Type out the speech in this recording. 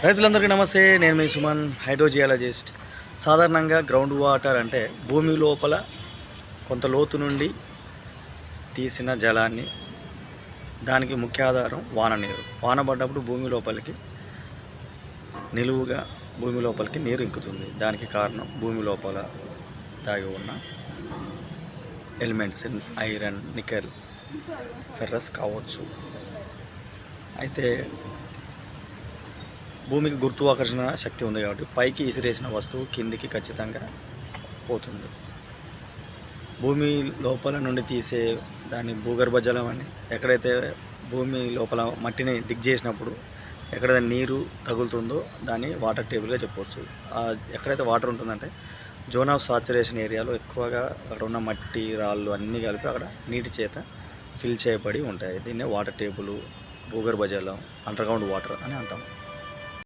రైతులందరికీ నమస్తే. నేను మీ సుమన్, హైడ్రోజియాలజిస్ట్. సాధారణంగా గ్రౌండ్ వాటర్ అంటే భూమి లోపల కొంత లోతు నుండి తీసిన జలాన్ని, దానికి ముఖ్య ఆధారం వాన నీరు. వాన పడ్డప్పుడు భూమి లోపలికి నిలువుగా భూమి లోపలికి నీరు ఇంకుతుంది. దానికి కారణం భూమి లోపల దాగి ఉన్న ఎలిమెంట్స్ ఐరన్, నికెల్, ఫెర్రస్ కావచ్చు. అయితే భూమికి గురుత్వాకర్షణ శక్తి ఉంది కాబట్టి పైకి ఇసిరేసిన వస్తువు కిందికి ఖచ్చితంగా పోతుంది. భూమి లోపల నుండి తీసే దాన్ని భూగర్భ జలం అని, ఎక్కడైతే భూమి లోపల మట్టిని డిగ్ చేసినప్పుడు ఎక్కడైతే నీరు తగులుతుందో దాన్ని వాటర్ టేబుల్గా చెప్పవచ్చు. ఎక్కడైతే వాటర్ ఉంటుందంటే జోన్ ఆఫ్ సాచురేషన్ ఏరియాలో ఎక్కువగా అక్కడ ఉన్న మట్టి, రాళ్ళు అన్నీ కలిపి అక్కడ నీటి చేత ఫిల్ చేయబడి ఉంటాయి. దీన్నే వాటర్ టేబుల్, భూగర్భ జలం, అండర్గ్రౌండ్ వాటర్ అని అంటాం.